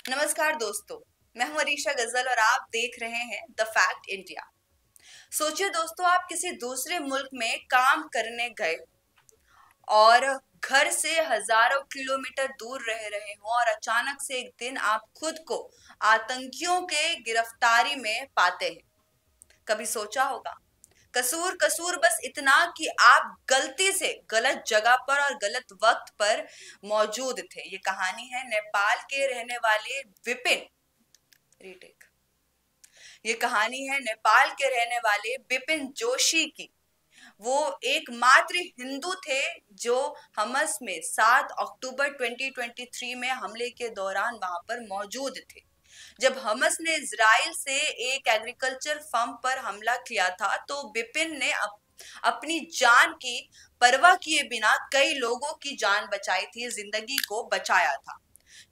नमस्कार दोस्तों, मैं हूं अरीशा गजल और आप देख रहे हैं द फैक्ट इंडिया। सोचिए दोस्तों, आप किसी दूसरे मुल्क में काम करने गए और घर से हजारों किलोमीटर दूर रह रहे हो और अचानक से एक दिन आप खुद को आतंकियों के गिरफ्तारी में पाते हैं। कभी सोचा होगा? कसूर कसूर बस इतना कि आप गलती से गलत जगह पर और गलत वक्त पर मौजूद थे। ये कहानी है नेपाल के रहने वाले विपिन रीटेक ये कहानी है नेपाल के रहने वाले बिपिन जोशी की। वो एकमात्र हिंदू थे जो हमस में 7 अक्टूबर 2023 में हमले के दौरान वहां पर मौजूद थे। जब हमस ने इजराइल से एक एग्रीकल्चर फर्म पर हमला किया था तो बिपिन ने अपनी जान की परवाह किए बिना कई लोगों की जान बचाई थी, जिंदगी को बचाया था।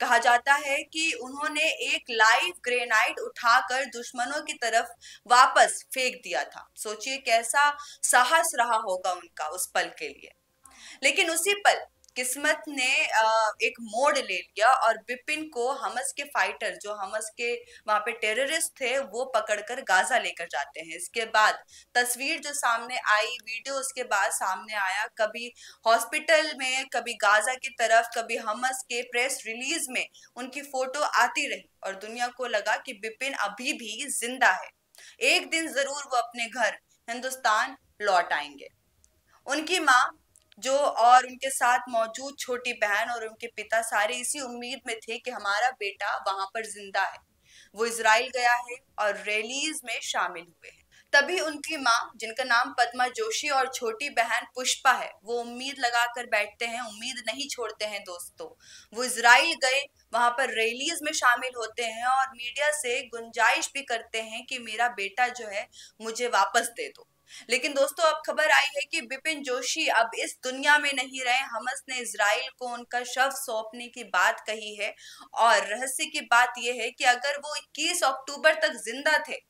कहा जाता है कि उन्होंने एक लाइव ग्रेनाइड उठाकर दुश्मनों की तरफ वापस फेंक दिया था। सोचिए कैसा साहस रहा होगा उनका उस पल के लिए। लेकिन उसी पल किस्मत ने एक मोड़ ले लिया और बिपिन को हमस के फाइटर, जो हमस के वहां पे टेररिस्ट थे, वो पकड़कर गाजा लेकर जाते हैं। इसके बाद तस्वीर जो सामने आई, वीडियो उसके बाद सामने आया, कभी हॉस्पिटल में, कभी गाजा की तरफ, कभी हमस के प्रेस रिलीज में उनकी फोटो आती रही और दुनिया को लगा कि बिपिन अभी भी जिंदा है। एक दिन जरूर वो अपने घर हिंदुस्तान लौट आएंगे। उनकी माँ जो और उनके साथ मौजूद छोटी बहन और उनके पिता सारे इसी उम्मीद में थे कि हमारा बेटा वहां पर जिंदा है। वो इजराइल गया है और रैलीज में शामिल हुए हैं। तभी उनकी माँ, जिनका नाम पद्मा जोशी, और छोटी बहन पुष्पा है, वो उम्मीद लगाकर बैठते हैं, उम्मीद नहीं छोड़ते हैं दोस्तों। वो इजराइल गए, वहां पर रैलीज में शामिल होते हैं और मीडिया से गुंजाइश भी करते हैं कि मेरा बेटा जो है मुझे वापस दे दो। लेकिन दोस्तों, अब खबर आई है कि बिपिन जोशी अब इस दुनिया में नहीं रहे। हमस ने इजराइल को उनका शव सौंपने की बात कही है और रहस्य की बात यह है कि अगर वो 21 अक्टूबर तक जिंदा थे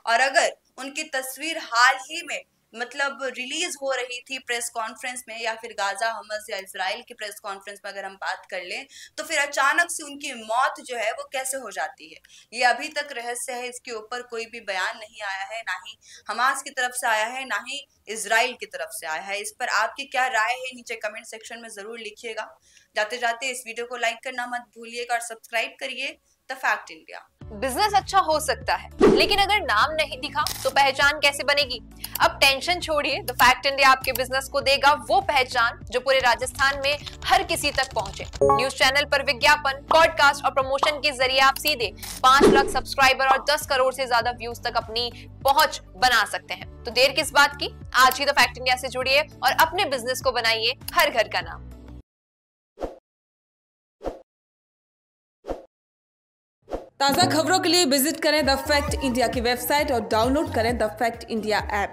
और अगर उनकी तस्वीर हाल ही में मतलब रिलीज हो रही थी प्रेस कॉन्फ्रेंस में, या फिर गाजा, हमस या इजराइल की प्रेस कॉन्फ्रेंस में अगर हम बात कर लें, तो फिर अचानक से उनकी मौत जो है वो कैसे हो जाती है, ये अभी तक रहस्य है। इसके ऊपर कोई भी बयान नहीं आया है, ना ही हमास की तरफ से आया है, ना ही इजराइल की तरफ से आया है। इस पर आपकी क्या राय है, नीचे कमेंट सेक्शन में जरूर लिखिएगा। जाते जाते इस वीडियो को लाइक करना मत भूलिएगा और सब्सक्राइब करिए द फैक्ट इंडिया। बिजनेस अच्छा हो सकता है, लेकिन अगर नाम नहीं दिखा तो पहचान कैसे बनेगी? अब टेंशन छोड़िए, द फैक्ट इंडिया आपके बिजनेस को देगा वो पहचान जो पूरे राजस्थान में हर किसी तक पहुंचे। न्यूज चैनल पर विज्ञापन, पॉडकास्ट और प्रमोशन के जरिए आप सीधे 5 लाख सब्सक्राइबर और 10 करोड़ से ज्यादा व्यूज तक अपनी पहुंच बना सकते हैं। तो देर किस बात की, आज ही द फैक्ट इंडिया से जुड़िए और अपने बिजनेस को बनाइए हर घर का नाम। ताज़ा खबरों के लिए विजिट करें द फैक्ट इंडिया की वेबसाइट और डाउनलोड करें द फैक्ट इंडिया ऐप।